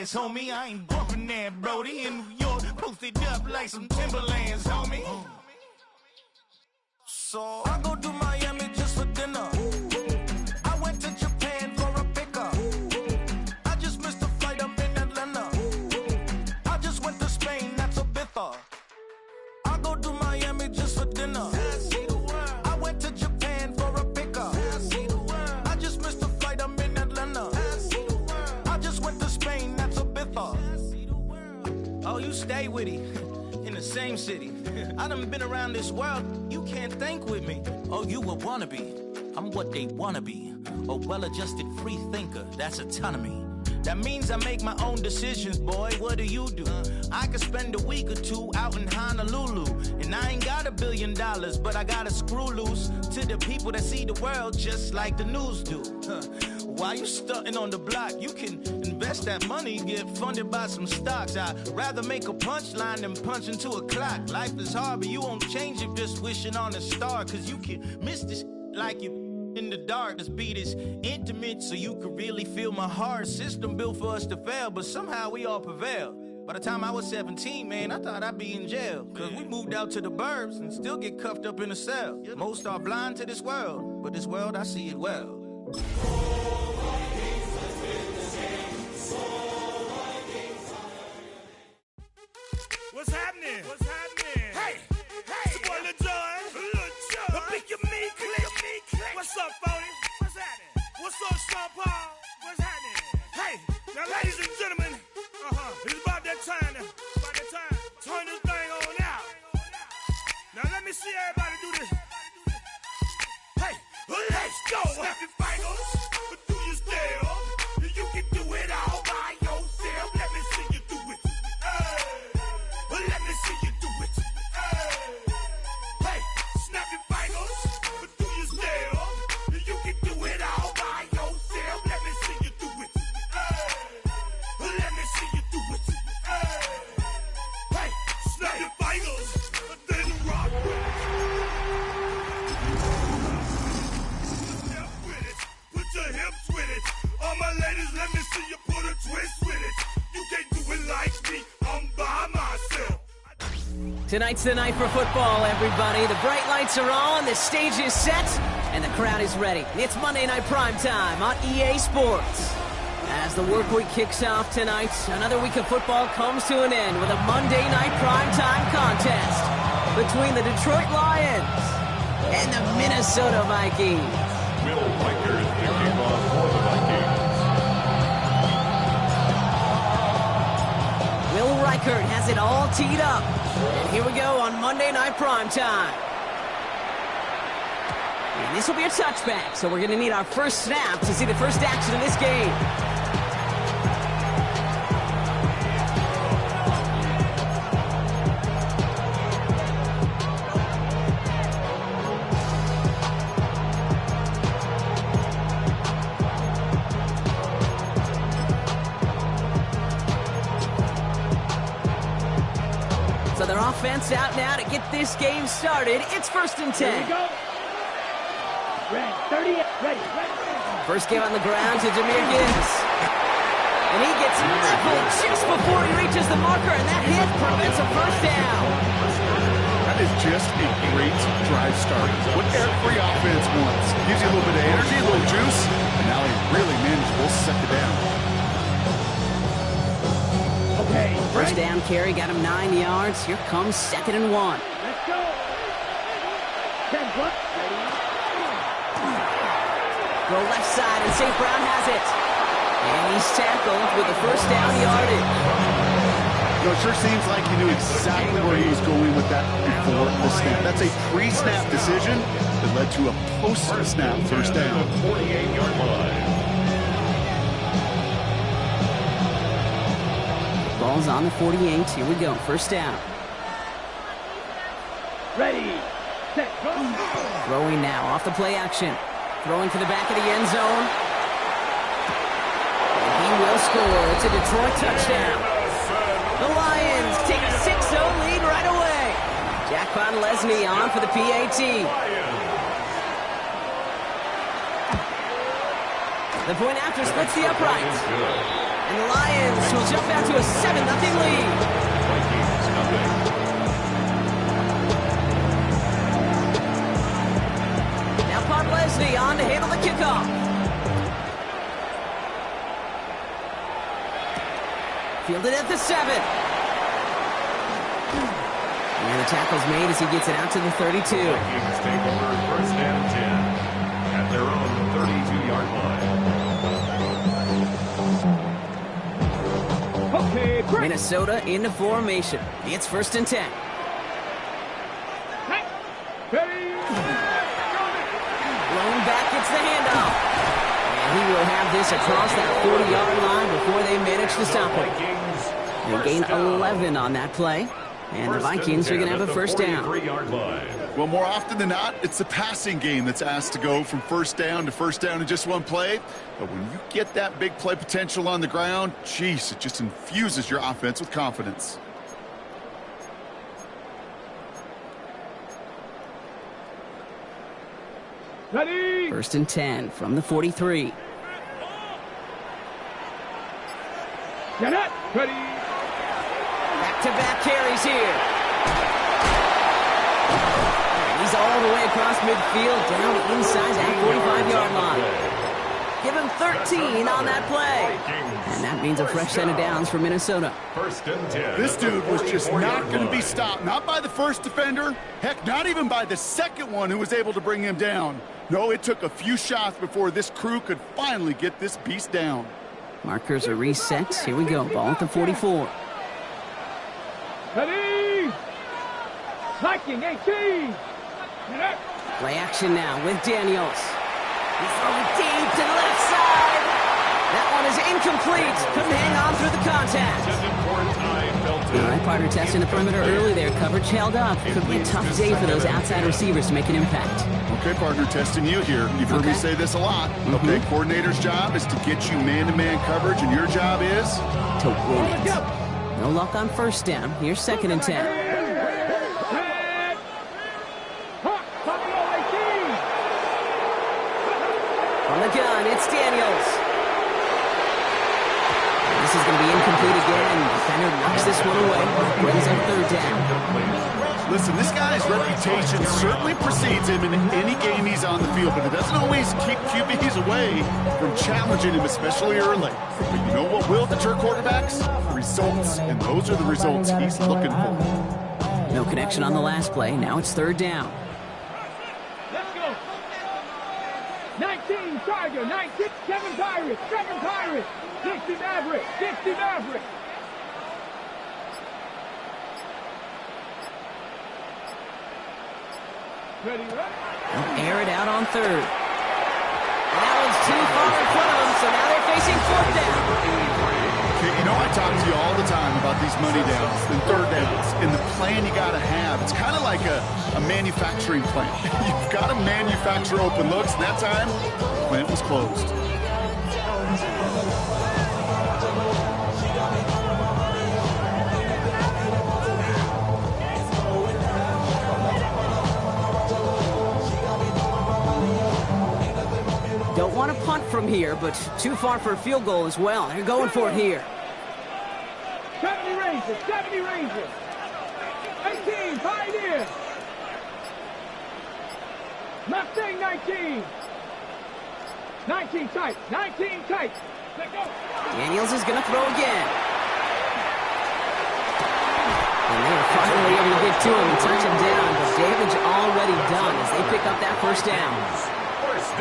bands, homie. I ain't bumping that, Brody. In New York, posted up like some Timberlands, homie. So I go to Miami just for dinner. I went to Japan for a pickup. I just missed the flight, I'm in Atlanta. I just went to Spain, that's a bither. I go to Miami just for dinner. I went to Japan for a pickup. I just missed the flight, I'm in Atlanta. I just went to Spain, that's a bither. Oh, you stay with it. In the same city. I done been around this world, you can't think with me. Oh, you a wannabe, I'm what they wanna be. A well-adjusted free thinker, that's autonomy. That means I make my own decisions, boy, what do you do? I could spend a week or two out in Honolulu. And I ain't got $1 billion, but I got a screw loose to the people that see the world just like the news do. While you stunting on the block, you can invest that money, get funded by some stocks. I'd rather make a punchline than punch into a clock. Life is hard, but you won't change it just wishing on a star. Cause you can miss this like you in the dark. This beat is intimate, so you can really feel my heart. System built for us to fail, but somehow we all prevail. By the time I was 17, man, I thought I'd be in jail. Cause we moved out to the burbs and still get cuffed up in a cell. Most are blind to this world, but this world, I see it well. What's happening? What's happening? Hey, hey, it's your boy Lil Jon. Lil Jon. Pick your me, click. What's up, Phony? What's happening? What's up, Sean Paul? What's happening? Hey, now, ladies and gentlemen, it's about that time. Turn this thing on out. Now, let me see everybody do this. Hey, let's go. Snap your fingers, but do you still? You can do it all by yourself. Let me see you do it. Let me see you do it. Hey, snap your fingers, but do you still? You can do it all by yourself. Let me see you do it. Let me see you do it. Hey, snap your fingers, then rock with it. Step with it, put your hips with it. All my ladies, let me see you put a twist with it. You can't do it like me, I'm by myself. Tonight's the night for football, everybody. The bright lights are on, the stage is set, and the crowd is ready. It's Monday Night Primetime on EA Sports. As the work week kicks off tonight, another week of football comes to an end with a Monday Night Primetime contest between the Detroit Lions and the Minnesota Vikings. Will Riker is kicking off for the Vikings. Will Reichert has it all teed up. And here we go on Monday Night Primetime. And this will be a touchback, so we're going to need our first snap to see the first action of this game. So their offense out now to get this game started. It's 1st and 10. Here we go. Ready, 30, ready. First game on the ground to Jameer Gibbs. And he gets leveled just before he reaches the marker, and that hit prevents a first down. That is just a great drive start. What every offense wants. Gives you a little bit of energy, a little juice, and now a really manageable second down. Okay, First down carry got him 9 yards. Here comes 2nd and 1. let's go. 10 plus. Go left side, and St. Brown has it. And he's tackled with the first down yardage. You know, it sure seems like he knew exactly where he was going with that before the snap. That's a pre-snap decision that led to a post-snap first down. 48-yard line. Ball's on the 48. Here we go. First down. Ready, set, go. Throwing now off the play action. Throwing to the back of the end zone. And he will score. It's a Detroit touchdown. The Lions take a 6-0 lead right away. Jack Lesney on for the PAT. The point after splits the uprights. And the Lions will jump out to a 7-0 lead. Vikings, nothing. Now Park Leslie on to handle the kickoff. Fielded at the 7. And the tackle's made as he gets it out to the 32. Vikings take over first and 10 at their own 32-yard line. Okay, great. Minnesota into formation. It's first and 10. Ready. Blown back gets the handoff. And he will have this across that 40-yard line before they manage to stop him. They gain 11 on that play. And the Vikings are going to have a first down. Well, more often than not, it's the passing game that's asked to go from first down to first down in just one play. But when you get that big play potential on the ground, geez, it just infuses your offense with confidence. Ready. First and 10 from the 43. Get it. Ready. Back-to-back carries here. And he's all the way across midfield, down inside that 45-yard line. Give him 13 on that play. And that means a fresh set of downs for Minnesota. First and 10. This dude was just not going to be stopped. Not by the first defender. Heck, not even by the second one who was able to bring him down. No, it took a few shots before this crew could finally get this beast down. Markers are reset. Here we go. Ball at the 44. Ready. Viking 18. Get it. Play action now with Daniels. He's throwing deep to the left side. That one is incomplete. Couldn't hang on through the contact. All right, partner testing the perimeter early there. Coverage held up. Could be a tough day for those outside receivers to make an impact. Okay, partner, testing you here. You've heard me say this a lot. Okay, coordinator's job is to get you man-to-man coverage, and your job is? To win it. No luck on first down. Here's second and 10. From the gun, it's Daniels. This is going to be incomplete again. Defender knocks this one away. Brings up third down. Listen, this guy's reputation certainly precedes him in any game he's on the field, but it doesn't always keep QBs away from challenging him, especially early. But you know what will deter quarterbacks? Results, and those are the results he's looking for. No connection on the last play. Now it's third down. Let's go. 19 Tiger, 19 7 Pirates, 7 Pirates, 60 Maverick, 60 Maverick. Ready, ready. They'll air it out on third. And that one's too far in front of them, so now they're facing fourth down. Okay, you know I talk to you all the time about these money downs and third downs and the plan you got to have. It's kind of like a manufacturing plant. You've got to manufacture open looks, and that time, the plant was closed. Don't want to punt from here, but too far for a field goal as well. They're going for it here. 70 Rangers, 70 Rangers. 18 Pioneers. Mustang 19. 19 tight, 19 tight. Let go. Daniels is going to throw again. And they are finally able to get to him and touch him down, but damage already done as they pick up that first down.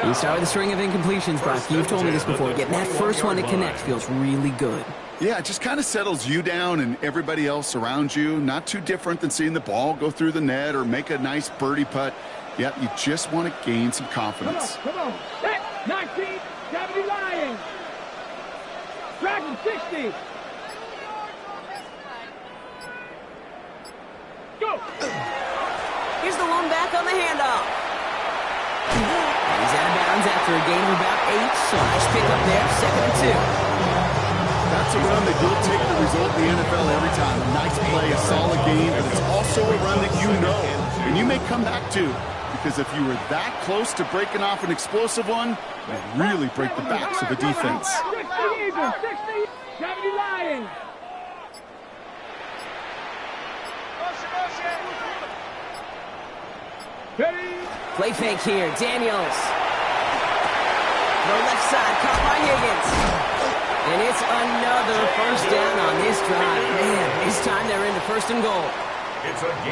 He started the string of incompletions, Brock. You've told me this before. Getting that first one to connect feels really good. Yeah, it just kind of settles you down and everybody else around you. Not too different than seeing the ball go through the net or make a nice birdie putt. Yeah, you just want to gain some confidence. Come on. Set. 19, 70 Lions. Dragon 60. Go. Here's the one back on the handoff. He's out of bounds after a gain of about 8, so nice pick up there, second and 2. That's a run that will take the result in the NFL every time. A nice play, a solid game, but it's also a run that you know, and you may come back to, because if you were that close to breaking off an explosive one, it really break the backs of the defense. 60 even, 60. 70 Lions. Ready? Play fake here. Daniels. The left side caught by Higgins. And it's another first down on this drive. Man, this time they're into first and goal.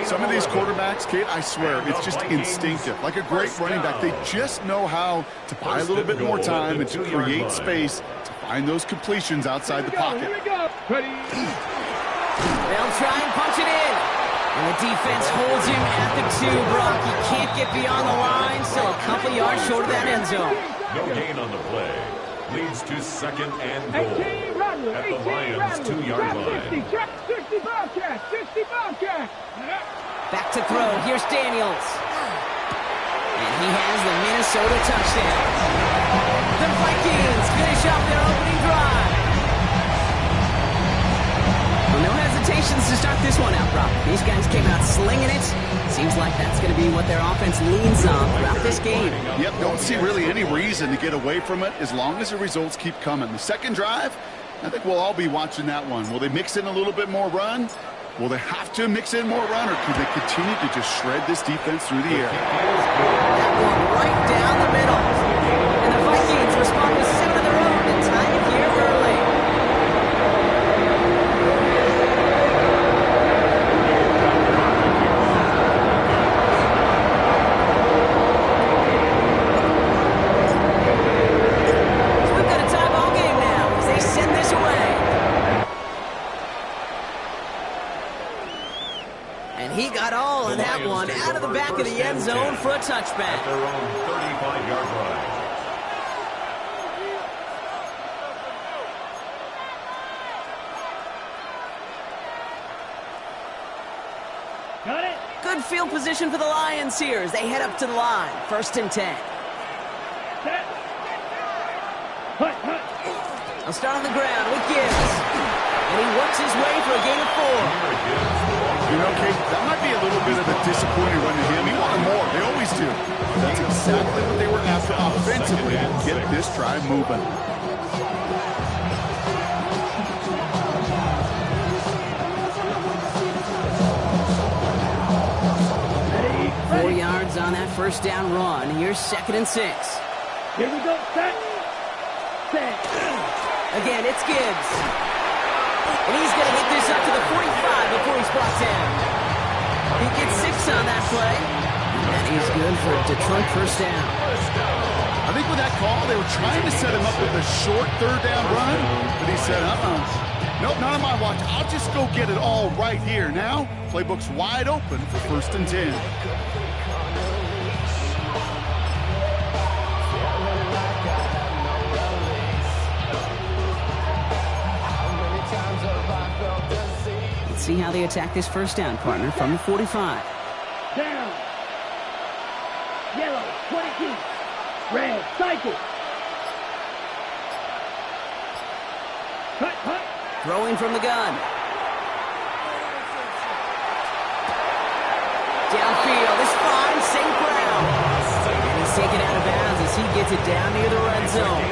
Some of these quarterbacks, Kate, I swear, it's just instinctive. Like a great running back, they just know how to buy a little bit more time and to create space to find those completions outside the pocket. Here we go. Ready? They'll try and punch it in. And the defense holds him at the 2, Brock. He can't get beyond the line, still a couple yards short of that end zone. No gain on the play. Leads to second and goal. 18 Rattler. At the 18 Lions' Rattler. 2-yard line. 60. Check 60 Bobcat. 60 Bobcat. Back to throw. Here's Daniels. And he has the Minnesota touchdown. The Vikings finish off their opening drive. Well, no hesitations to start this one out, Brock. These guys came out slinging it. Seems like that's going to be what their offense leans on throughout this game. Yep, don't see really any reason to get away from it as long as the results keep coming. The second drive, I think we'll all be watching that one. Will they mix in a little bit more run? Will they have to mix in more run, or can they continue to just shred this defense through the air? That one right down the middle. And the Vikings respond with 7 of their own and tie it here early. So we've got a tie ball game now as they send this away. And he got all of that one out of the back of the end zone for a touchback. At their own 35-yard line. Got it. Good field position for the Lions here as they head up to the line. 1st and 10. Set. Hut, hut. They'll start on the ground with Gibbs. And he works his way for a gain of 4. You know, Kate, that might be a little bit of a disappointing run to him. He wanted more. They always do. That's exactly what they were after offensively to get this drive moving. Ready? 4 yards on that first down run. Here's 2nd and 6. Here we go. Set. Set. Again, it's Gibbs. And he's going to get this up to the 45 before he's brought down. He gets 6 on that play. And he's good for a Detroit first down. I think with that call, they were trying to set him up with a short 3rd down run, but he said, nope, not on my watch. I'll just go get it all right here. Now, playbook's wide open for 1st and 10. Let's see how they attack this first down, partner, from the 45. Down. Yellow. 22. Red. Cycle. Hut, hut. Throwing from the gun. Downfield is fine, St. Brown. And he's taken out of bounds as he gets it down near the red zone.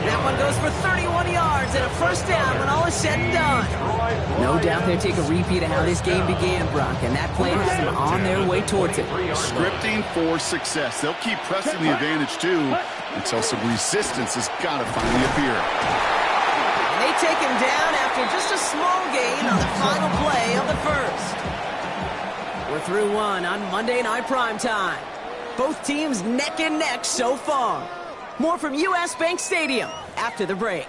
That one goes for 31 yards and a first down when all is said and done. No doubt they'll take a repeat of how this game began, Brock, and that play has them on their way towards it. Scripting for success. They'll keep pressing the advantage, too, until some resistance has got to finally appear. And they take him down after just a small gain on the final play of the first. We're through one on Monday Night Primetime. Both teams neck and neck so far. More from U.S. Bank Stadium after the break.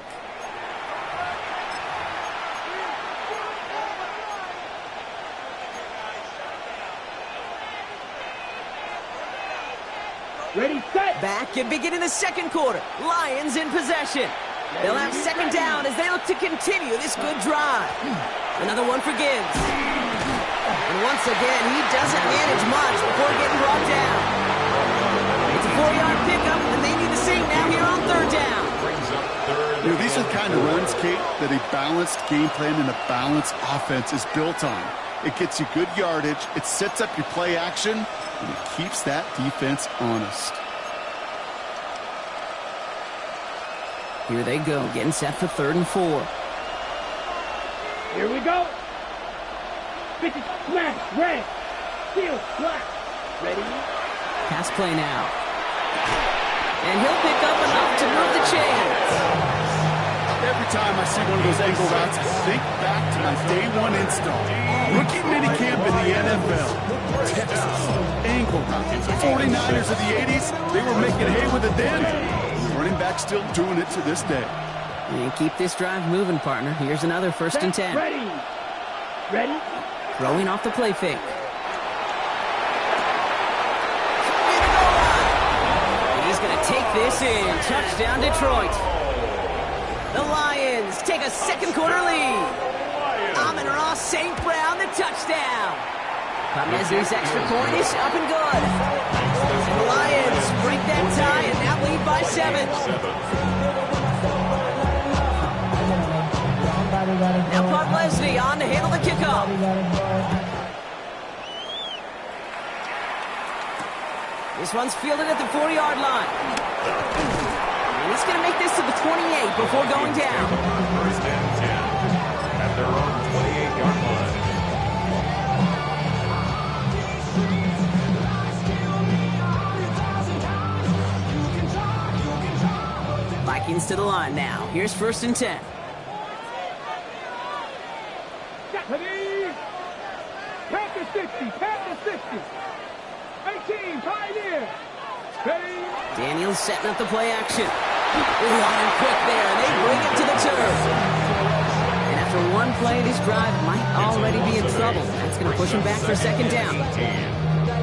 Ready, set. Back and beginning the second quarter. Lions in possession. They'll have 2nd down as they look to continue this good drive. Another one for Gibbs. And once again, he doesn't manage much before getting brought down. It's a 4-yard pickup, and they need the same now here on 3rd down. You know, these are the kind of runs, Kate, that a balanced game plan and a balanced offense is built on. It gets you good yardage, it sets up your play action, and it keeps that defense honest. Here they go, getting set for 3rd and 4. Here we go. 50 smash, red, steal, black. Ready? Pass play now. And he'll pick up enough to move the chains. Every time I see one of those angle routes, I think back to my day one install. Rookie minicamp in the NFL. Texas, angle routes. The 49ers of the 80s, they were making hay with it then. The running back still doing it to this day. And keep this drive moving, partner. Here's another 1st and 10. Ready. Ready? Throwing off the play fake. He's going to take this in. Touchdown, Detroit. The Lions take a second quarter lead. Amon-Ra St. Brown, the touchdown. Mesny's extra point is up and good. And the Lions break that tie and now lead by 7. Now Bud Leslie on to handle the kickoff. This one's fielded at the 4-yard line. And he's going to make this to the 28 before going down. 1st and 10 at their own 28-yard line. Vikings to the line now. Here's 1st and 10. Ready? Panther 60, Panther 60. 18, Pioneer. Ready? Daniels setting up the play action. Line quick there, and they bring it to the turf. And after one play, this drive might already be in trouble. That's going to push him back for 2nd down.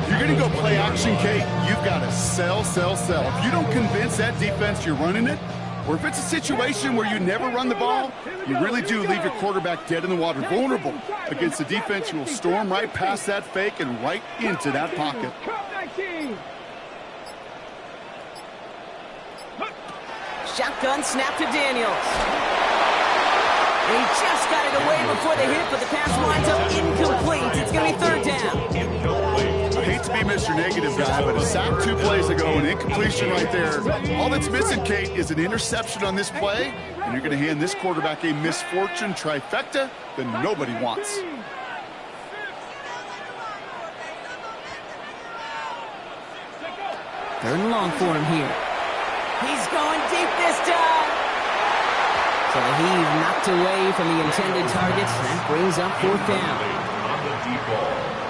You're going to go play action, Kate. You've got to sell. If you don't convince that defense you're running it, or if it's a situation where you never run the ball, you really do leave your quarterback dead in the water, vulnerable against a defense who will storm right past that fake and right into that pocket. Shotgun snap to Daniels. And he just got it away before the hit, but the pass winds up incomplete. It's going to be 3rd down. I hate to be Mr. Negative guy, but a sack 2 plays ago, an incompletion right there. All that's missing, Kate, is an interception on this play, and you're going to hand this quarterback a misfortune trifecta that nobody wants. 3rd and long for him here. He's going deep this time. So the heave knocked away from the intended targets. That brings up 4th down.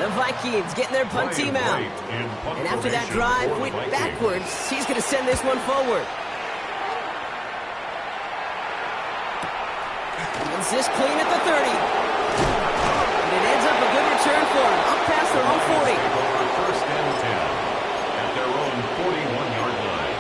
The Vikings getting their punt team out. And after that drive went backwards, he's going to send this one forward. Is this clean at the 30? And it ends up a good return for him. Up past their own 40. 1st and 10 at their own 41-yard line.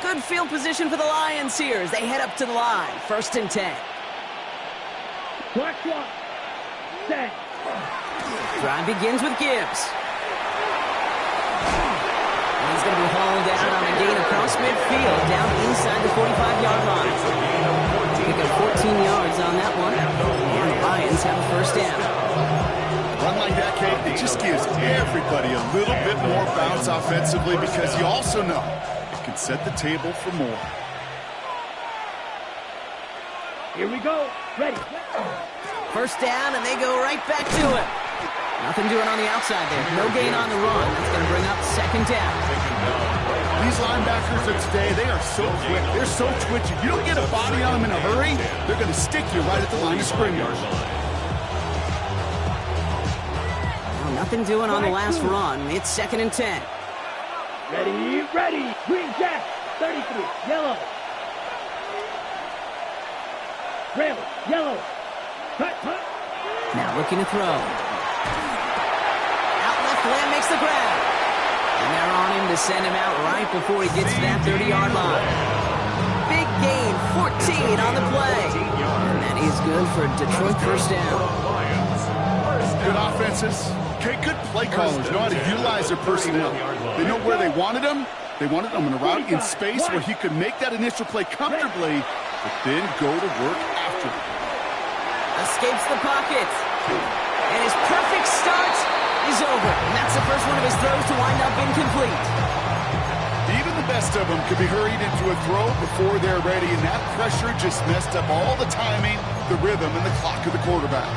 Good field position for the Lions here as they head up to the line. 1st and 10. Black clock. Set. Drive begins with Gibbs. And he's going to be hauled down on a gain across midfield, down inside the 45-yard line. Pick up 14 yards on that one. And the Lions have a 1st down. Run like that, Kate, it just gives everybody a little bit more bounce offensively because you also know it can set the table for more. Here we go. Ready. 1st down, and they go right back to it. Nothing doing on the outside there. No gain on the run. That's going to bring up 2nd down. These linebackers of today, they are so quick. They're so twitchy. You don't get a body on them in a hurry, they're going to stick you right at the line of scrimmage. Well, nothing doing on the last run. It's 2nd and 10. Ready, ready. Green Jack, 33, yellow. Red, yellow. Cut. Now looking to throw. Out left, Lamb makes the grab. And they're on him to send him out right before he gets to that 30-yard line. Big gain, 14 on the play. And that is good for Detroit 1st down. Good offenses. Okay, good play callers know how to utilize their personnel. They know where they wanted them. They wanted them in a route in space where he could make that initial play comfortably, but then go to work after it. Escapes the pocket. And his perfect start is over. And that's the first one of his throws to wind up incomplete. Even the best of them could be hurried into a throw before they're ready, and that pressure just messed up all the timing, the rhythm, and the clock of the quarterback.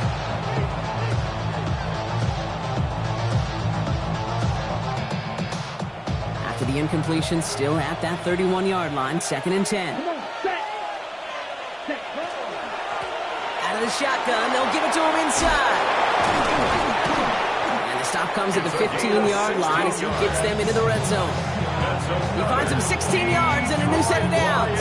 After the incompletion, still at that 31-yard line, 2nd and 10. Out of the shotgun, they'll give it to him inside. And the stop comes at the 15-yard line as he gets them into the red zone. He finds him 16 yards and a new set of downs.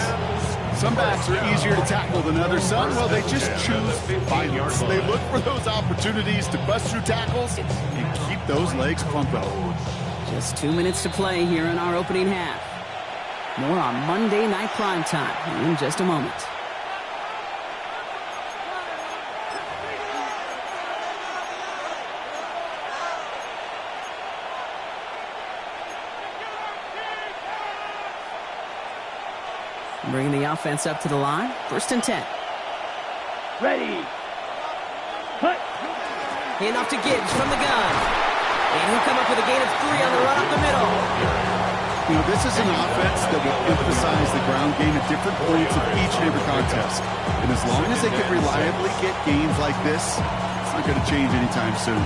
Some backs are easier to tackle than others. Some, well, they just choose violence. They look for those opportunities to bust through tackles and keep those legs pumping. Just 2 minutes to play here in our opening half. More on Monday Night Primetime in just a moment. Bringing the offense up to the line. 1st and 10. Ready. Cut. Handoff to Gibbs from the gun. And he'll come up with a gain of 3 on the run up the middle. You know, this is an offense that will emphasize the ground game at different points of each and every contest. And as long as they can reliably get gains like this, it's not going to change anytime soon.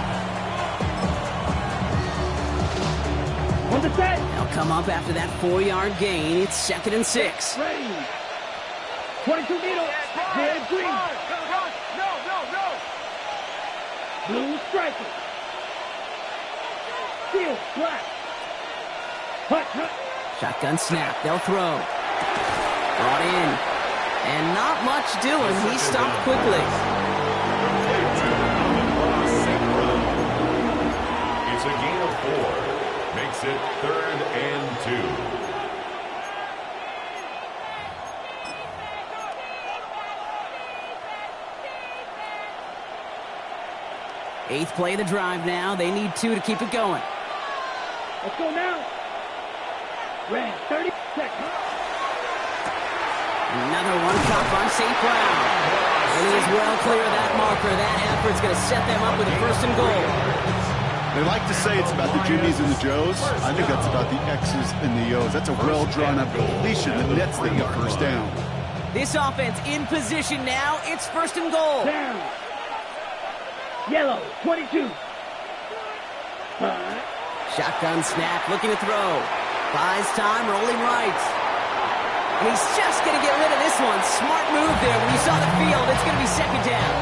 On the set. They'll come up after that 4-yard gain. It's 2nd and 6. Ready. 22 needle. Red green. No. Blue striker. Steel black. Hut. Shotgun snap. They'll throw. Brought in. And not much doing. He stopped quickly. It's a gain of 4. Makes it 3rd and 2. 8th play of the drive now. They need 2 to keep it going. Let's go now. Red 30 seconds. Another one caught by St. Brown. And he is well clear of that marker. That effort's going to set them up with a 1st and goal. They like to say it's about the Jimmies and the Joes. I think that's about the X's and the O's. That's a well-drawn-up completion that nets them the 1st down. This offense in position now. It's 1st and goal. Down. Yellow 22. Shotgun snap, looking to throw. Buys time, rolling right. And he's just going to get rid of this one. Smart move there. When you saw the field, it's going to be 2nd down.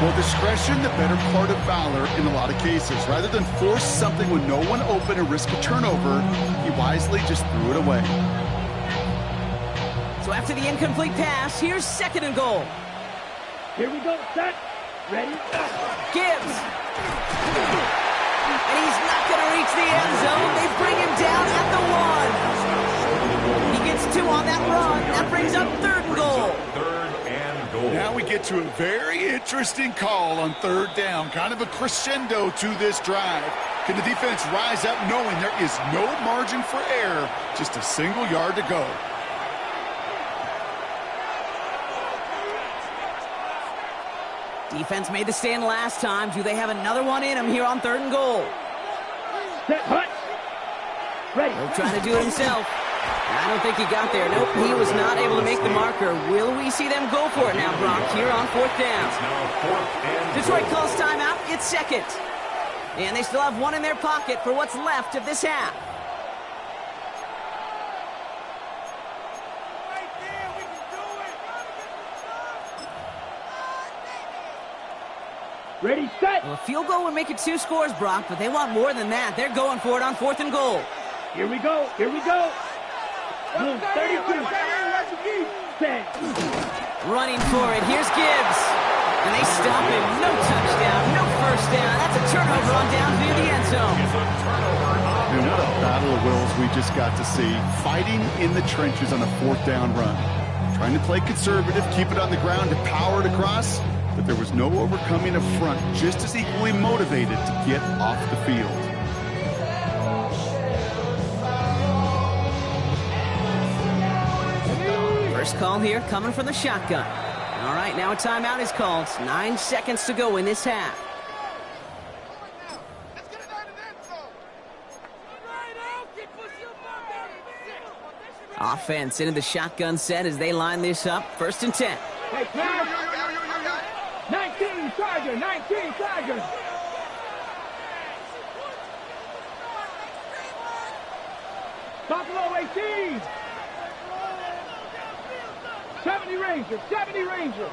Well, discretion, the better part of valor in a lot of cases. Rather than force something with no one open and risk a turnover, he wisely just threw it away. So after the incomplete pass, here's 2nd and goal. Here we go. Set. Ready. Gibbs. And he's not going to reach the end zone. They bring him down at the 1. He gets 2 on that run. That brings up 3rd and goal. 3rd and goal. Now we get to a very interesting call on 3rd down. Kind of a crescendo to this drive. Can the defense rise up knowing there is no margin for error? Just a single yard to go. Defense made the stand last time. Do they have another one in them here on 3rd and goal? Set. Hut. Ready. He'll try to do it himself. I don't think he got there. Nope, he was not able to make the marker. Will we see them go for it now, Brock, here on 4th down? It's now 4th and Detroit goal. calls timeout. It's 2nd. And they still have 1 in their pocket for what's left of this half. Ready, set. Well, a field goal would make it 2 scores, Brock, but they want more than that. They're going for it on 4th and goal. Here we go. Blue 32. Set. Running for it. Here's Gibbs. And they stop him. No touchdown, no 1st down. That's a turnover on down near the end zone. And what a battle of wills we just got to see. Fighting in the trenches on a 4th down run. Trying to play conservative, keep it on the ground to power it across. But there was no overcoming a front, just as equally motivated to get off the field. First call here coming from the shotgun. All right, now a timeout is called. 9 seconds to go in this half. Offense into the shotgun set as they line this up. 1st and 10. Hey, pass. 19, Tiger, 19, Tiger. Buffalo 18. 70 Rangers, 70 Rangers.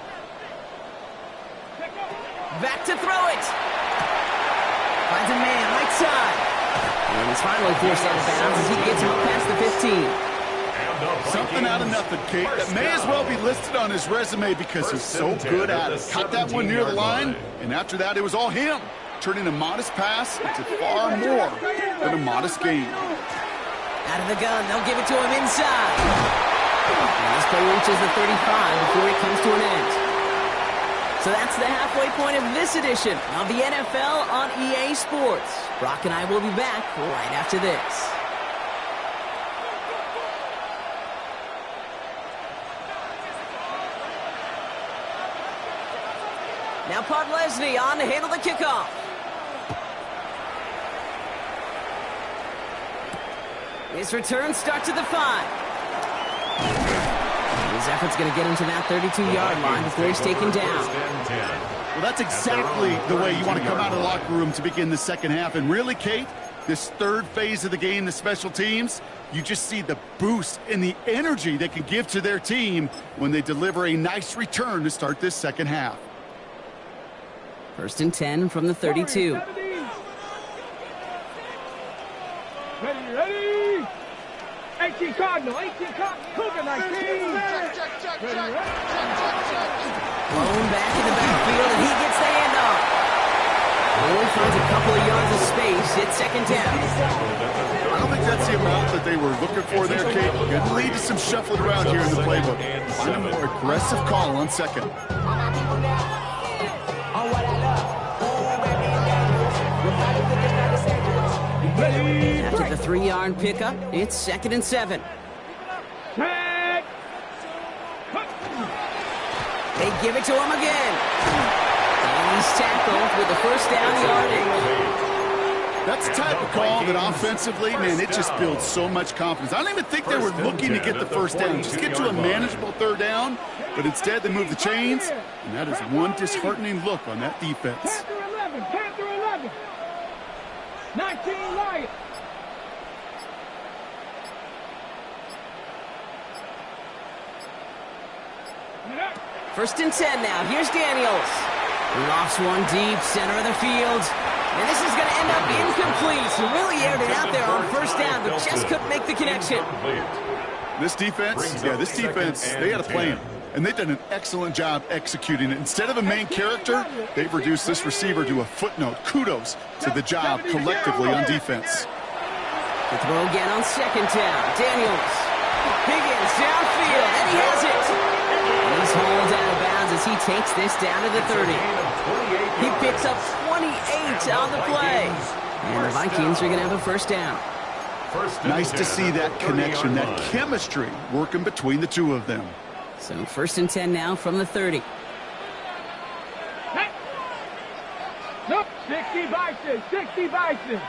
Back to throw it. Finds a man right side. And he's finally forced out of bounds as he gets him up past the 15. Something out of nothing, Kate. That may as well be listed on his resume because he's so good at it. Caught that one near the line, and after that, it was all him. Turning a modest pass into far more than a modest gain. Out of the gun, they'll give it to him inside. And this play reaches the 35 before it comes to an end. So that's the halfway point of this edition of the NFL on EA Sports. Brock and I will be back right after this. Now Podlesny on to handle the kickoff. His return starts at the 5. His effort's going to get him to that 32-yard line before he's taken down. Well, that's exactly the way you want to come out of the locker room to begin the second half. And really, Kate, this third phase of the game, the special teams, you just see the boost and the energy they can give to their team when they deliver a nice return to start this second half. 1st and 10 from the 32. Ready. 18 Cardinal, Cougar 19. Blown back in the backfield, and he gets the handoff. Only finds a couple of yards of space. It's 2nd down. I don't think that's the amount that they were looking for there, Kate. Could lead to some shuffling around here in the playbook. Find a more aggressive call on 2nd. After the 3-yard pickup, it's 2nd and 7. They give it to him again. And he's tackled with the 1st down yardage. That's the type of call that offensively, man, it just builds so much confidence. I don't even think they were looking to get the 1st down. Just get to a manageable 3rd down, but instead they move the chains, and that is one disheartening look on that defense. Panther 11. 19 Lions. First and 10 now. Here's Daniels. Lofts one deep, center of the field. And this is going to end up incomplete. He really aired it out there on 1st down, but just couldn't make the connection. This defense, they had a plan. And they've done an excellent job executing it. Instead of a main character, they've reduced this receiver to a footnote. Kudos to the job collectively on defense. The throw again on 2nd down. Daniels. Higgins downfield, and he has it. And he's hauled out of bounds as he takes this down to the 30. He picks up 28 on the play. And the Vikings are going to have a 1st down. Nice to see that connection, that chemistry working between the two of them. So 1st and 10 now from the 30. Nope, 60 Bison, 60 Bison.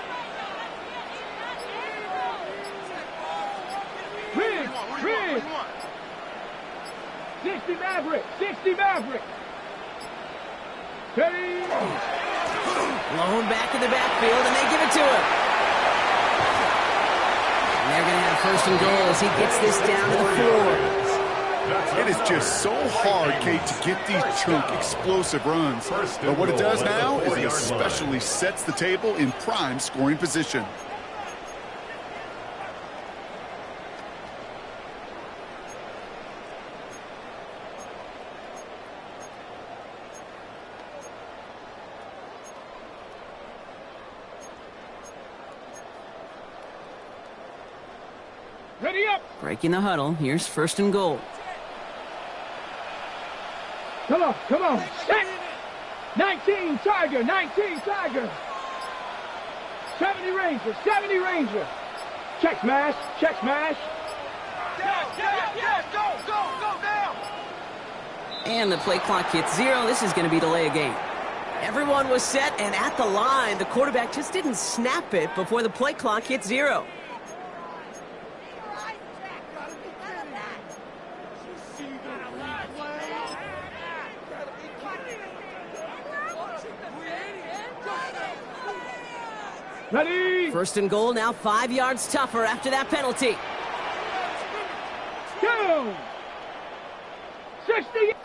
Riggs. 60 Maverick, 60 Maverick. Ready. Blown back in the backfield, and they give it to him. And they're going to have 1st and goal as he gets this down to the 4. It is just so hard, Kate, to get these chunk, explosive runs. But what it does now is it especially sets the table in prime scoring position. Ready up. Breaking the huddle. Here's 1st and goal. Come on. 19 Tiger, 19 Tiger. 70 Rangers. Check smash. Go down. And the play clock hits 0. This is going to be delay a game. Everyone was set and at the line. The quarterback just didn't snap it before the play clock hit 0. Ready? First and goal, now 5 yards tougher after that penalty. 2. 60.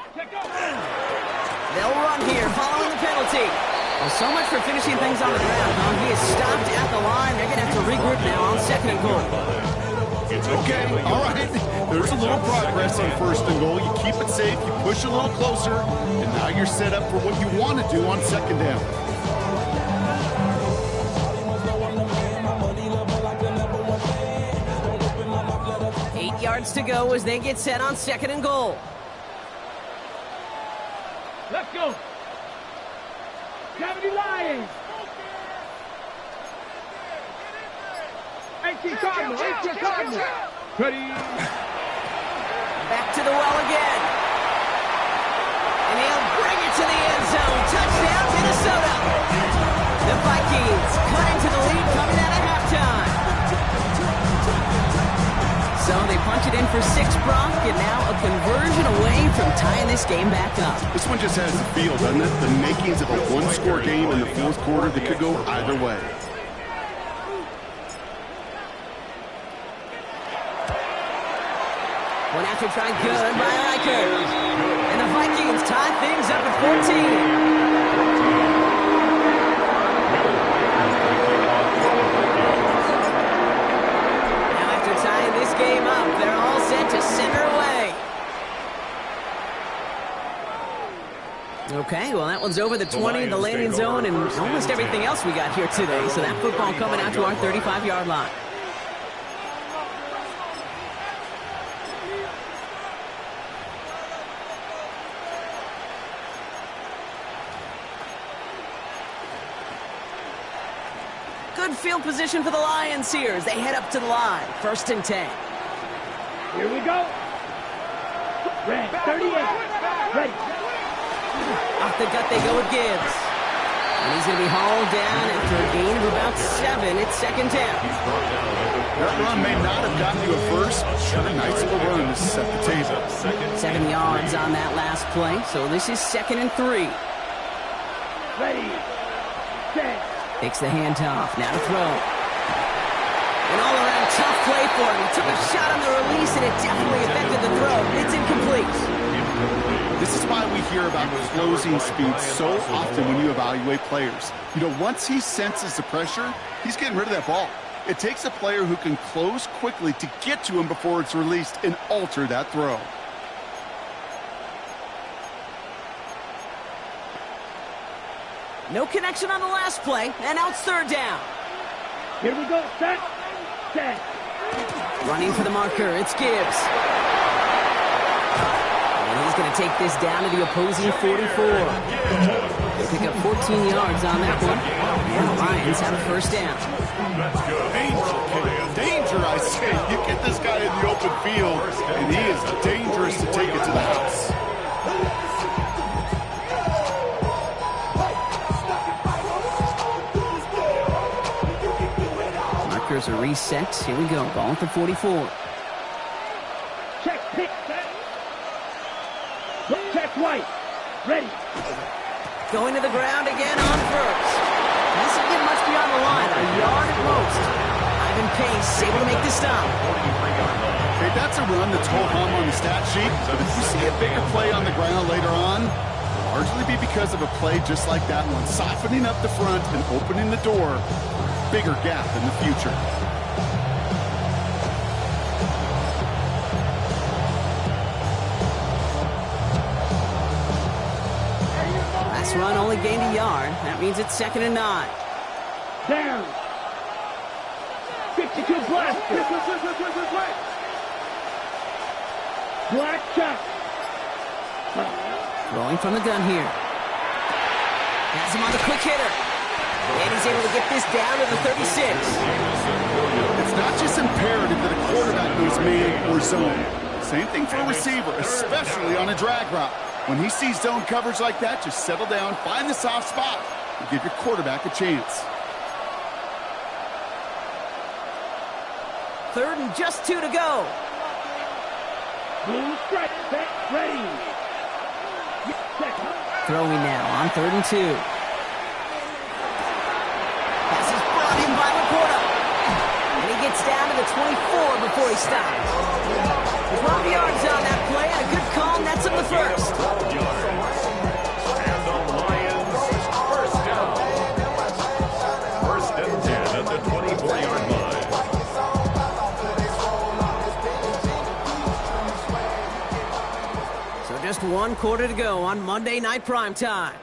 They'll run here following the penalty. Well, so much for finishing things on the ground. He is stopped at the line. They're going to have to regroup now on second and goal. Okay, all right. There's a little progress on first and goal. You keep it safe, you push a little closer, and now you're set up for what you want to do on second down. 8 yards to go as they get set on second and goal. Let's go. 70 Lions. 18 Cardinals. 18 Cardinals. Ready? Back to the well again. And he'll bring it to the end zone. Touchdown, Minnesota. The Vikings cut into the lead coming out of halftime. So they punch it in for 6, Brock, and now a conversion away from tying this game back up. This one just has the feel, doesn't it? The makings of a one-score game in the fourth quarter that could go either way. One after try good by Eicher. And the Vikings tie things up at 14. Game up. They're all set to center away. Okay, well, that one's over the 20, the landing zone, and almost everything else we got here today. So that football coming out to our 35-yard line. Good field position for the Lions here as they head up to the line. First and 10. Here we go. Red, 38. Ready. Off the gut they go with Gibbs. And he's going to be hauled down after a gain of about 7. It's second down. That run may not have gotten you a first, but sure, nice little run to set the table. 7 yards on that last play, so this is second and 3. Ready. Set. Takes the handoff, now to throw. An all-around tough play for him. He took a shot on the release, and it definitely affected the throw. It's incomplete. This is why we hear about closing speed so often when you evaluate players. You know, once he senses the pressure, he's getting rid of that ball. It takes a player who can close quickly to get to him before it's released and alter that throw. No connection on the last play, and now it's third down. Here we go. Set. Set. Running for the marker, it's Gibbs. And he's going to take this down to the opposing 44. They pick up 14 yards on that one. And the Lions have a first down. Danger, I say. You get this guy in the open field, and he is dangerous to take it to the house. Markers are reset. Here we go. Ball at the 44. Check, pick, set. Check, white. Ready. Going to the ground again on first. Doesn't get much beyond the line. A yard at most. Ivan Pace able to make the stop. Okay, that's a run that's ho-hum on the stat sheet, but if you see a bigger play on the ground later on, it'll largely be because of a play just like that one, softening up the front and opening the door. Bigger gap in the future. Last run only gained a yard. That means it's second and 9. Down. 52 black. Black check. Throwing from the gun here. Has him on the quick hitter. And he's able to get this down to the 36. It's not just imperative that a quarterback knows man or zone. Same thing for a receiver, especially on a drag route. When he sees zone coverage like that, just settle down, find the soft spot, and give your quarterback a chance. 3rd and just 2 to go. Blue strike, set, ready. Throwing now on 3rd and 2. Pass is brought in by Laporta. And he gets down to the 24 before he stops. 12 yards on that play, and a good call nets him the first. 12 yards. And the Lions first down. 1st and 10 at the 24-yard line. So just 1 quarter to go on Monday Night Primetime.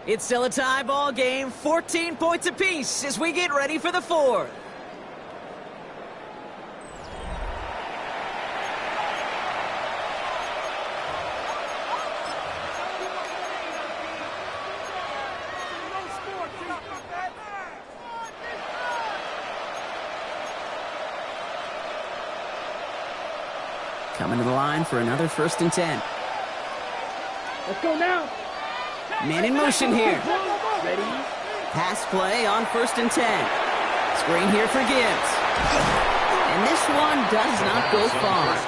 It's still a tie ball game, 14 points apiece as we get ready for the 4th. Coming to the line for another 1st and 10. Let's go now. Man in motion here. Ready. Pass play on 1st and 10. Screen here for Gibbs. And this one does not go far.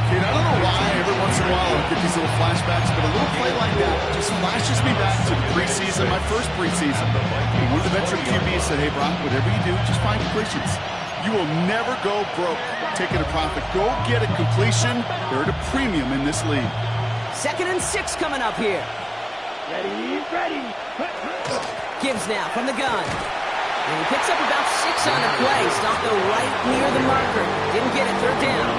Kid, I don't know why every once in a while I'll get these little flashbacks, but a little play like that just flashes me back to the preseason, my first preseason. And one of the veteran QBs said, hey, Brock, whatever you do, just find completions. You will never go broke taking a profit. Go get a completion. They're at a premium in this league. 2nd and 6 coming up here. Ready, ready. Gibbs now from the gun. And he picks up about 6 on the play. Stopped though right near the marker. Didn't get it. 3rd down.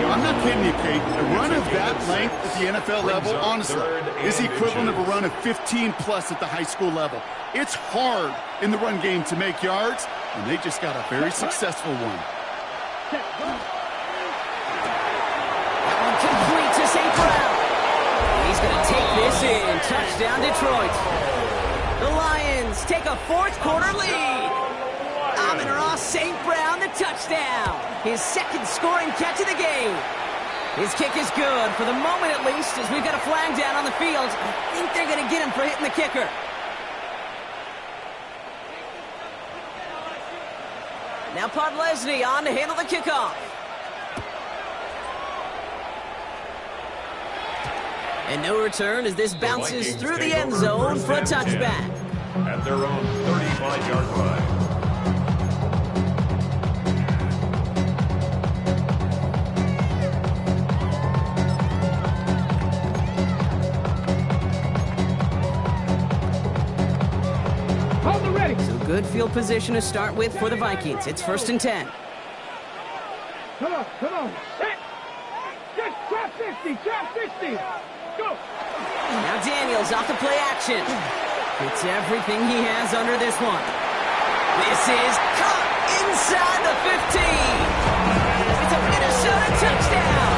I'm not kidding you, Kate. A run of that length at the NFL level, honestly, is the equivalent of a run of 15-plus at the high school level. It's hard in the run game to make yards, and they just got a very successful one. That one complete to St. Brown. He's going to take this in. Touchdown, Detroit. The Lions take a 4th quarter lead. Amon-Ra St. Brown, the touchdown. His 2nd scoring catch of the game. His kick is good, for the moment at least, as we've got a flag down on the field. I think they're going to get him for hitting the kicker. Now Podlesny on to handle the kickoff. And no return as this bounces through the end zone for a touchback. At their own 35-yard line. So good field position to start with for the Vikings. It's 1st and 10. Come on, come on. Set. Just trap 50, trap 50. Go. Now Daniels off the play action. It's everything he has under this one. This is caught inside the 15. It's a Minnesota touchdown.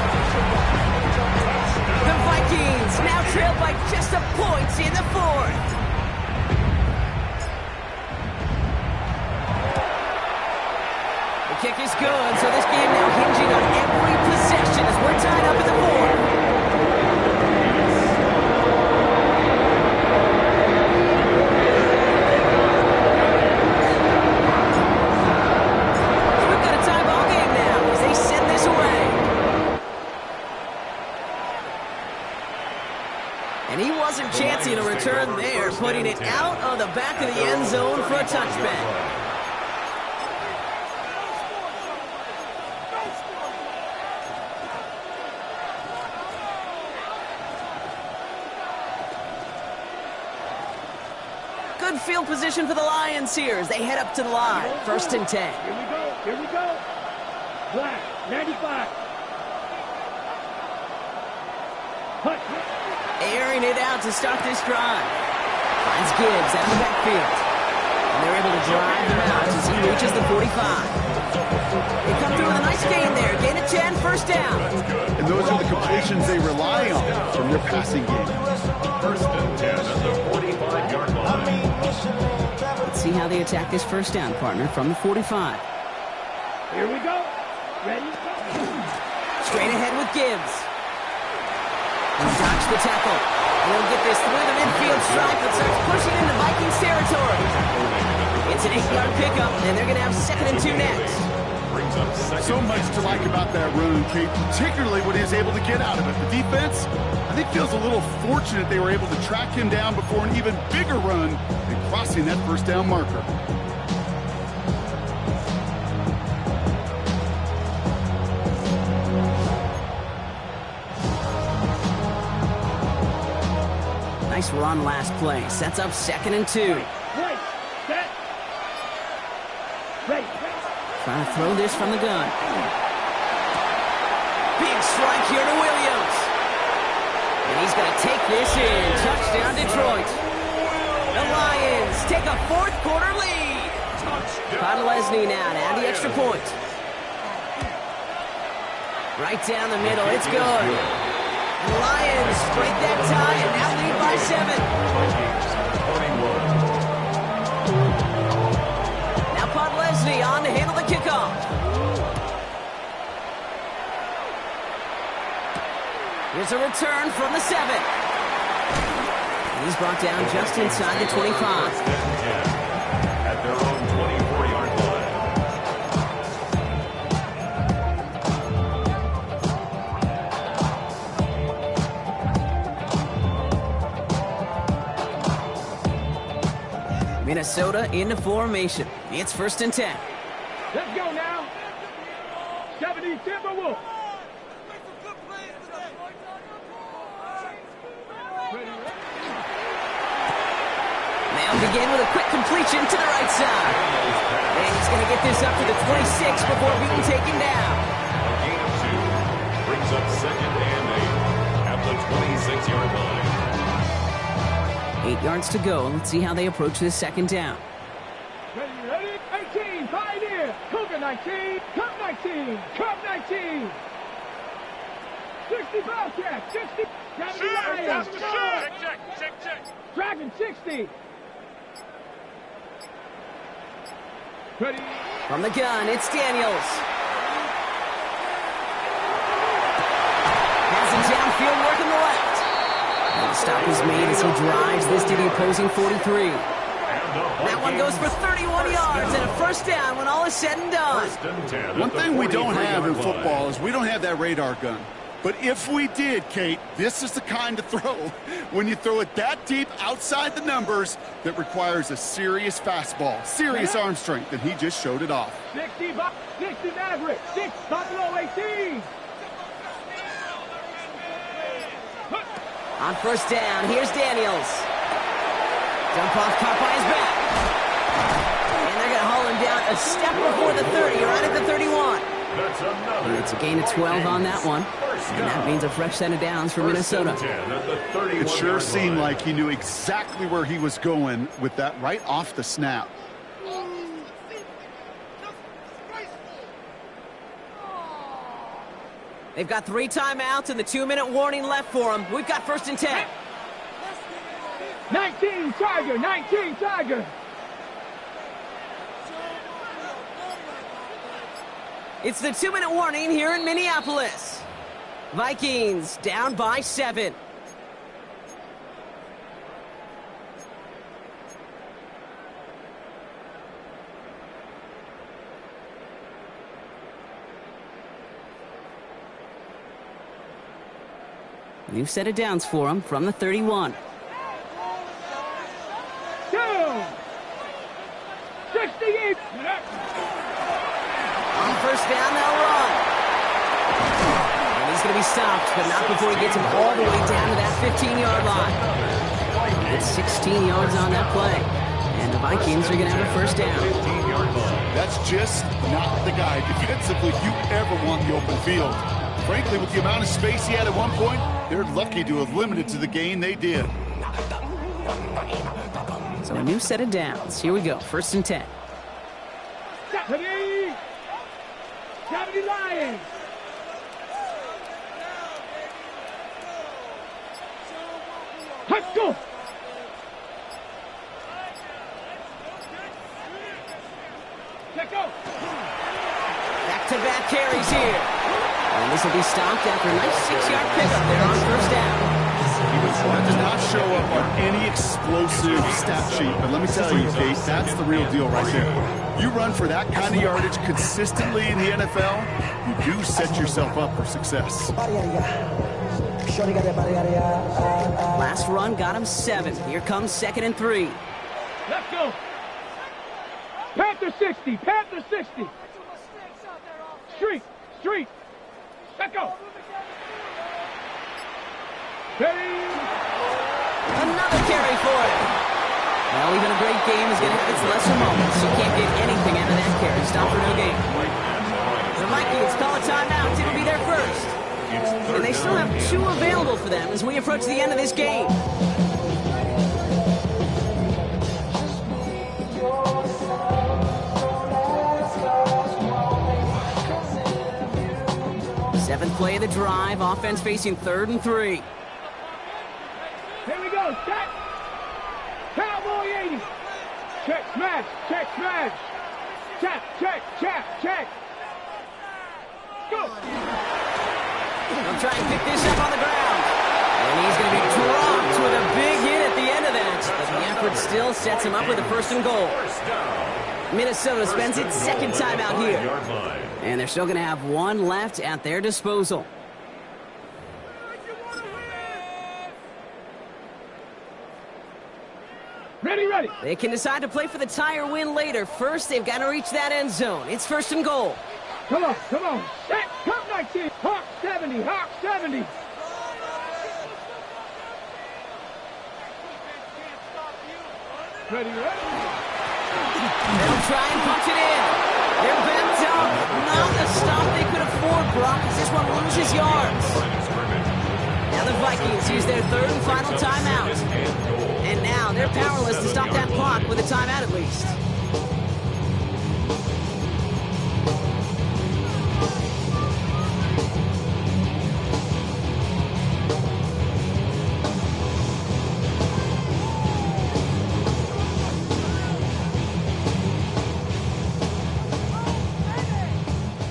The Vikings now trail by just a point in the 4th. The kick is good, so this game now hinging on every possession as we're tied up in the 4th. And he wasn't chancing a return there, putting it out of the back of the end zone for a touchback. Good field position for the Lions here as they head up to the line. 1st and 10. Here we go, here we go. Black, 95. Hut. Airing it out to start this drive. Finds Gibbs out of the backfield. And they're able to drive him out as he reaches the 45. They come through with a nice gain there. Gain of 10, 1st down. And those are the completions they rely on from their passing game. 1st and 10 at the 45-yard line. Let's see how they attack this 1st down, partner, from the 45. Here we go. Ready? Straight ahead with Gibbs. And Doc breaks the tackle. And he'll get this through the midfield stripe and starts pushing into Vikings territory. It's an 8-yard pickup, and they're going to have 2nd and 2 next. So much to like about that run, Kate, particularly what he was able to get out of it. The defense, I think, feels a little fortunate they were able to track him down before an even bigger run and crossing that first down marker. Nice run last play. Sets up 2nd and 2. Right, set. Right. Trying to throw this from the gun. Big strike here to Williams. And he's going to take this in. Touchdown, Detroit. The Lions take a 4th quarter lead. Podlesny now to add the extra point. Right down the middle. It's good. And the Lions break that tie and now lead by 7. Now Podlesny on to handle the kickoff. Here's a return from the 7. And he's brought down just inside the 25. At their own 24-yard line. Minnesota into formation. It's 1st and 10. Let's go now. 70 Timberwolves. They'll begin with a quick completion to the right side. And he's going to get this up to the 26 before being taken down. A gain of 2 brings up 2nd and 8 at the 26-yard line. 8 yards to go. Let's see how they approach this 2nd down. Ready? 18, Pioneer. Cougar 19, Cup 19, Cup 19. 60 Bobcat, 60. Lions. Check. Dragon 60. Ready? From the gun, it's Daniels. Has a downfield work on the left. And the stop is made as he drives this to the opposing 43. That one goes for 31 yards and a 1st down when all is said and done. One thing we don't have in football is we don't have that radar gun. But if we did, Kate, this is the kind of throw, when you throw it that deep outside the numbers, that requires a serious fastball, serious arm strength, and he just showed it off. 60 Maverick, 6 Buffalo 18. On 1st down, here's Daniels. Dump off caught by his back. And they're going to haul him down a step before the 30, right at the 31. And it's a gain of 12 on that one. And that means a fresh set of downs for Minnesota. It sure seemed like he knew exactly where he was going with that right off the snap. They've got 3 timeouts and the 2-minute warning left for them. We've got 1st and 10. 19 Tiger. It's the 2-minute warning here in Minneapolis. Vikings down by 7. New set of downs for them from the 31. 68. On 1st down, they'll run. And he's going to be stopped, but not before he gets him all the way down to that 15-yard line. It's 16 yards on that play. And the Vikings are going to have a 1st down. That's just not the guy defensively you ever want in the open field. Frankly, with the amount of space he had at one point, they're lucky to have limited to the gain they did. So a new set of downs. Here we go. 1st and 10. 70 Lions. Let's go. Let's go. Back-to-back carries here. And this will be stopped after a nice 6-yard pickup there on 1st down. That does not show up on any explosive stat sheet, but let me tell you, Kate, that's the real deal right there. You run for that kind of yardage consistently in the NFL, you do set yourself up for success. Last run got him 7. Here comes 2nd and 3. Let's go. Panther 60. Panther 60. Street. Let's go. Ready. Another carry for it. Well, even a great game is going to have its lesser moments. You can't get anything out of that carry. Stop for no gain. The Vikings call a timeout. It'll be their first. And they still have 2 available for them as we approach the end of this game. Seventh play of the drive. Offense facing 3rd and 3. Here we go. Check. Cowboy 80. Check, smash. Check, smash. Check. Go. He'll try and pick this up on the ground. And he's going to be dropped with a big hit at the end of that. But the effort still sets him up with a 1st and goal. Minnesota spends its 2nd timeout here. And they're still going to have 1 left at their disposal. Ready. They can decide to play for the tie or win later. First, they've got to reach that end zone. It's 1st and goal. Come on. Set. Come 19. Hawk 70. Ready. They'll try and punch it in. They're bent up. Not the stop they could afford, Brock, as this one loses yards. Now the Vikings use their 3rd and final timeout. And now they're powerless to stop that clock with a timeout at least.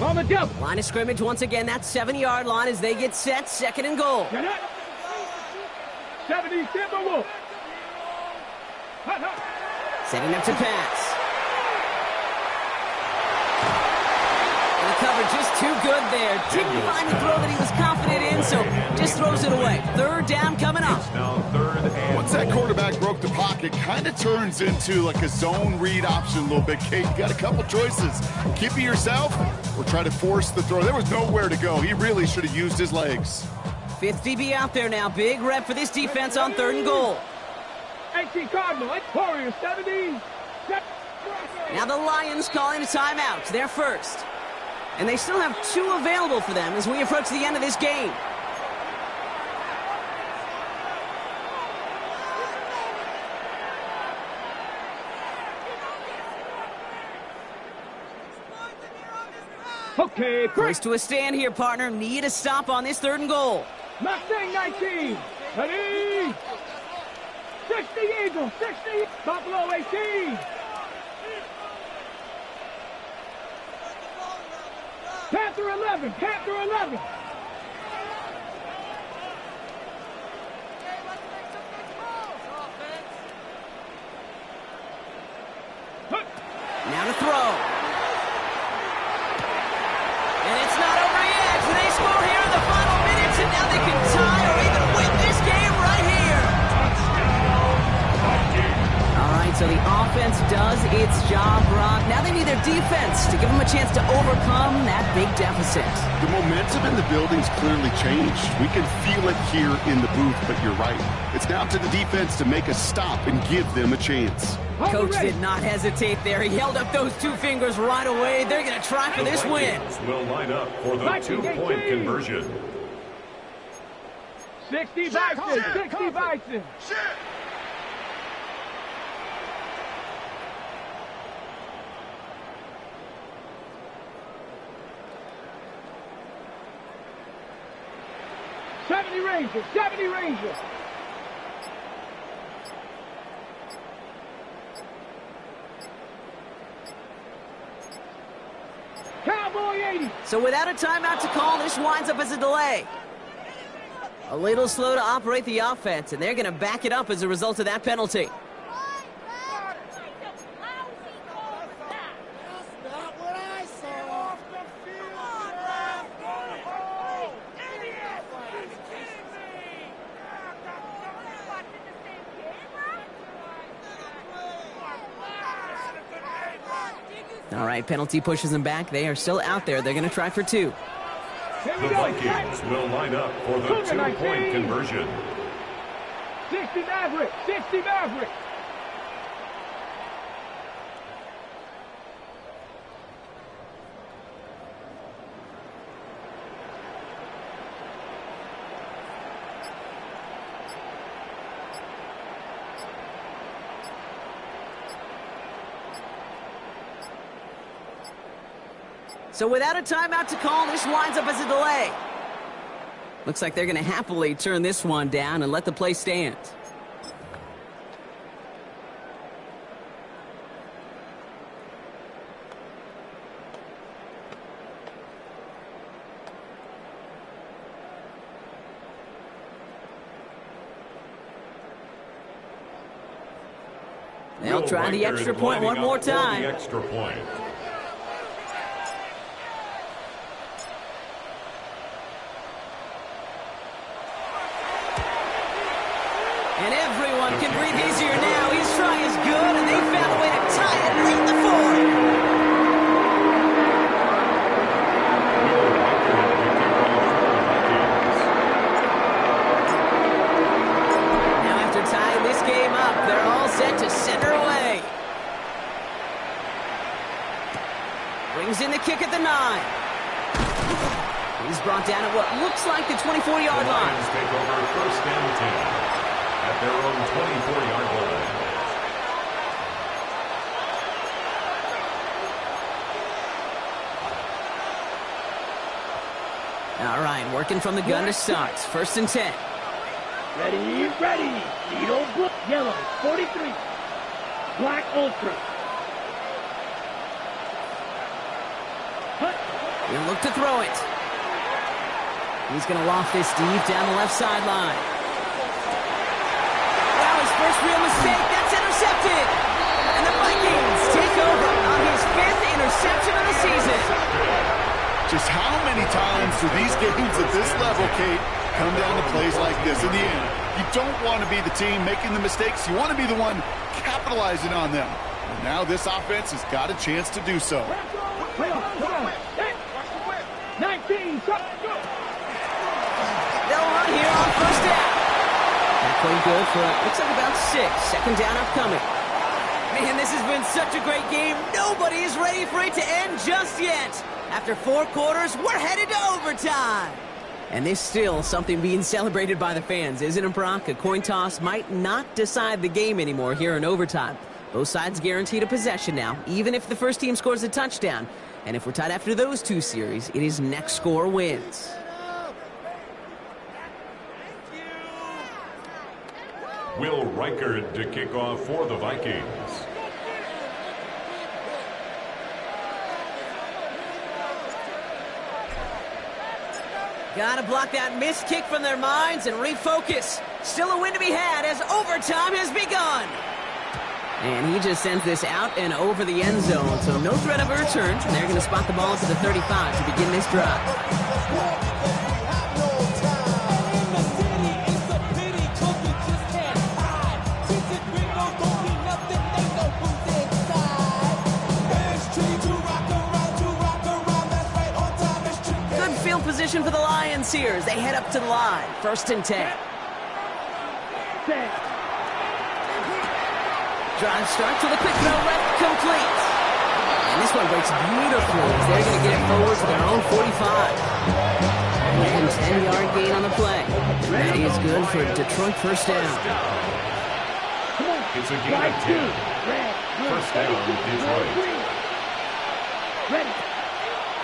On the double. Line of scrimmage once again, that 7-yard line as they get set, 2nd and goal. Get it. 70 Timberwolves. Setting up to pass. And the cover just too good there. Didn't find the throw that he was confident in, so just throws it away. 3rd down coming up. Now 3rd and Once that quarterback broke the pocket, kind of turns into like a zone read option a little bit, Kate. You got a couple choices. Keep it yourself or try to force the throw. There was nowhere to go. He really should have used his legs. 5th DB out there now. Big rep for this defense on 3rd and goal. 18 Cardinal. Warriors 70. Now the Lions calling a timeout. They're first. And they still have 2 available for them as we approach the end of this game. Okay, Close to a stand here, partner. Need a stop on this 3rd and goal. Mustang 19. Ready. 60 Eagles. 60. Buffalo 18. Panther 11. Panther 11. Now to throw. And it's not over yet. They score here in the final minutes, and now they can tie or even win this game right here. All right, so the offense does its job, Brock. Now they need their defense to give them a chance to overcome that big deficit. The momentum in the building's clearly changed. We can feel it here in the booth, but you're right. It's now to the defense to make a stop and give them a chance. Coach did not hesitate there. He held up those 2 fingers right away. They're going to try for this win. will line up for the 2-point conversion. 60 Bison. 60 Bison. Rangers. 70 Rangers. Cowboy 80. So without a timeout to call, this winds up as a delay. A little slow to operate the offense, and they're going to back it up as a result of that penalty. All right, penalty pushes them back. They are still out there. They're going to try for 2. The Vikings will line up for the 2-point conversion. 60 Maverick, 60 Maverick. So without a timeout to call, this winds up as a delay. Looks like they're going to happily turn this one down and let the play stand. They'll try the extra point one more time. The extra point. And everyone can breathe easier now. His try is good, and they found a way to tie it late in the 4th. Now after tying this game up, they're all set to send her away. Brings in the kick at the 9. He's brought down at what looks like the 24-yard line. Lions take over 1st and 10. At their own 24-yard line. All right, working from the gun to start. 1st and 10. Ready, ready. Needle, blue, yellow, 43. Black ultra. Hut. He'll look to throw it. He's going to loft this deep down the left sideline. First real mistake, that's intercepted. And the Vikings take over on his 5th interception of the season. Just how many times do these games at this level, Kate, come down to plays like this? In the end, you don't want to be the team making the mistakes. You want to be the one capitalizing on them. And now this offense has got a chance to do so. Come on. 19, go. They'll run here on 1st down. Playing good for, looks like about 6. 2nd down upcoming. Man, this has been such a great game. Nobody is ready for it to end just yet. After 4 quarters, we're headed to overtime. And there's still something being celebrated by the fans, isn't it, Brock? A coin toss might not decide the game anymore here in overtime. Both sides guaranteed a possession now, even if the first team scores a touchdown. And if we're tied after those 2 series, it is next score wins. Will Reichard to kick off for the Vikings. Got to block that missed kick from their minds and refocus. Still a win to be had as overtime has begun. And he just sends this out and over the end zone, so no threat of a return. They're going to spot the ball to the 35 to begin this drive. Position for the Lions here as they head up to the line. 1st and 10. Drive start to the quick throw left, complete. And this one breaks beautifully as they're going to get it forward to their own 45. And 10-yard gain on the play. That is good for Detroit 1st down. It's a gain of 10. 1st down, Detroit.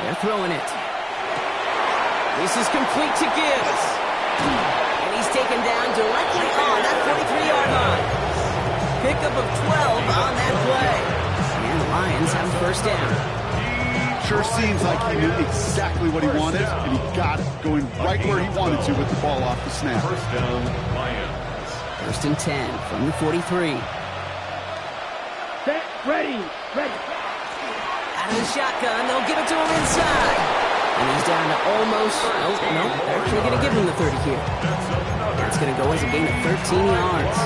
They're throwing it. This is complete to Gibbs. And he's taken down directly on that 43-yard line. Pickup of 12 on that play. And the Lions have 1st down. Sure seems like he knew exactly what he wanted, and he got it, going right where he wanted to with the ball off the snap. First down, Lions. 1st and 10 from the 43. Set, ready. Out of the shotgun, they'll give it to him inside. And he's down to almost, oh, no, they're actually going to give him the 30 here. That's going to go as a gain of 13 yards.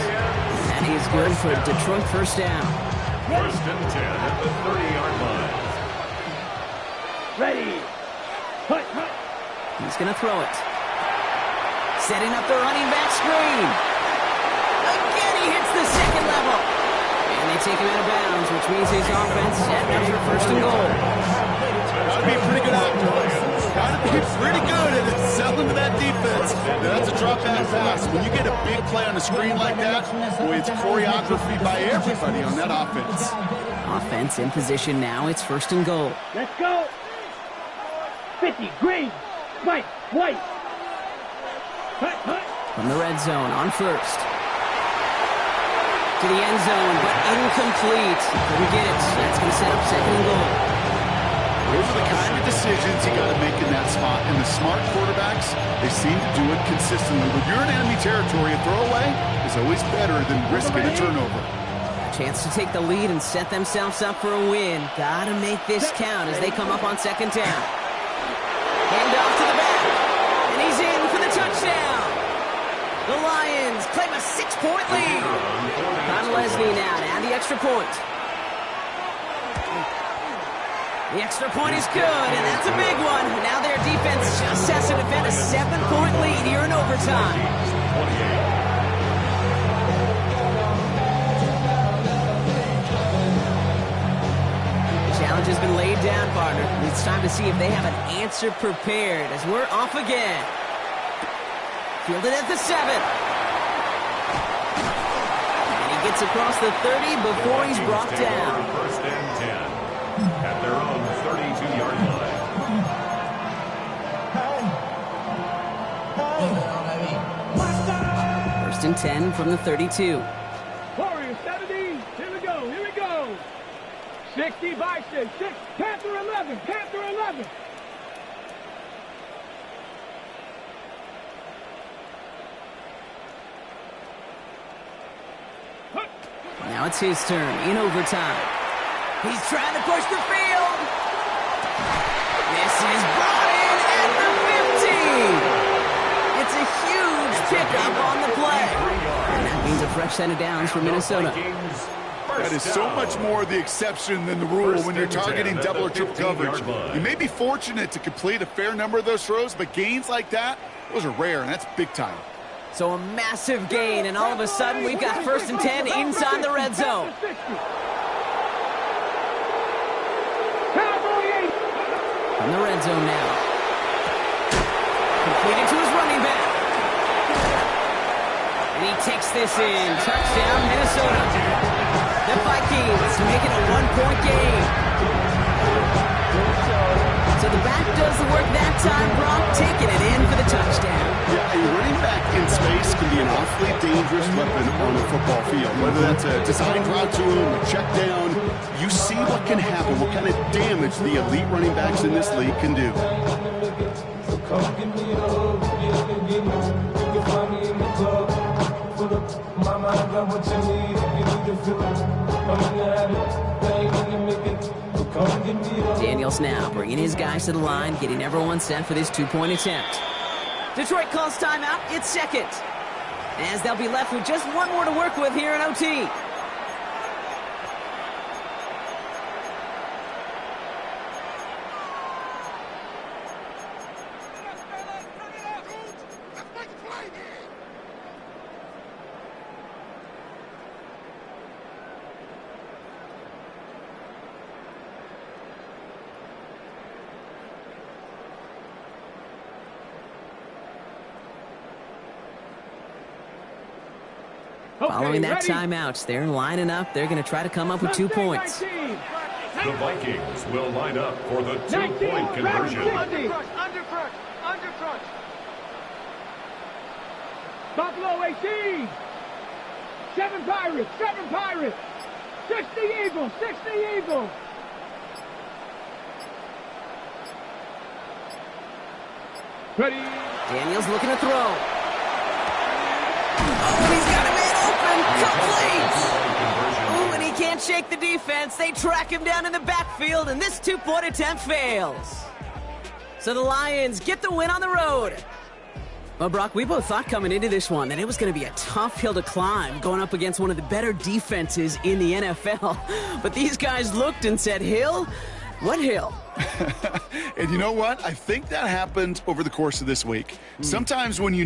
That is good for a Detroit first down. 1st and 10 at the 30-yard line. Ready. Hut. He's going to throw it. Setting up the running back screen. Again, he hits the second level. And they take him out of bounds, which means his offense set up for 1st and goal. Gotta be pretty good out there. Gotta be pretty good at selling to that defense. Now, that's a drop back pass. When you get a big play on the screen like that, boy, it's choreography by everybody on that offense. Offense in position now. It's 1st and goal. Let's go. 50, green, white. Hut. From the red zone on 1st. To the end zone, but incomplete. Couldn't get it. That's going to set up 2nd and goal. Those are the kind of decisions you got to make in that spot. And the smart quarterbacks, they seem to do it consistently. When you're in enemy territory, a throwaway is always better than risking a turnover. A chance to take the lead and set themselves up for a win. Got to make this count as they come up on 2nd down. Hand off to the back. And he's in for the touchdown. The Lions claim a 6-point lead. Con Leslie now to add the extra point. The extra point is good, and that's a big one. Now their defense just has to defend a 7-point lead here in overtime. The challenge has been laid down, partner. It's time to see if they have an answer prepared as we're off again. Fielded at the 7. And he gets across the 30 before he's brought down. 1st and 10 at their own 32-yard line. 1st and 10 from the 32. Warriors 70. Here we go. 60 by 6. Panther 11. Now it's his turn in overtime. He's trying to push the field. This is brought in at the 15. It's a huge pickup on the play. And that means a fresh set of downs for Minnesota. That is so much more the exception than the rule when you're targeting double or triple coverage. You may be fortunate to complete a fair number of those throws, but gains like that, those are rare, and that's big time. So a massive gain, and all of a sudden we've got 1st and 10 inside the red zone. From the red zone now. Completed to his running back. And he takes this in. Touchdown, Minnesota. The Vikings make it a 1-point game. So the back does the work that time, Brock, taking it in for the touchdown. Yeah, a running back in space can be an awfully dangerous weapon on a football field. Whether that's a designed route to him, a check down, you see what can happen, what kind of damage the elite running backs in this league can do. Daniels now bringing his guys to the line, getting everyone set for this 2-point attempt. Detroit calls timeout. It's 2nd. As they'll be left with just one more to work with here in OT. Following that timeout, they're lining up. They're going to try to come up with 2 points. The Vikings will line up for the 2-point conversion. Under crunch. Buffalo 18. 7 Pirates. 60 Eagles. Ready. Daniels looking to throw. Oh, and he's got a man open. Complete. Ooh, and he can't shake the defense. They track him down in the backfield, and this two-point attempt fails. So the Lions get the win on the road. Well, Brock, we both thought coming into this one that it was going to be a tough hill to climb going up against one of the better defenses in the NFL. But these guys looked and said, Hill? What hill? And you know what? I think that happened over the course of this week. Sometimes when you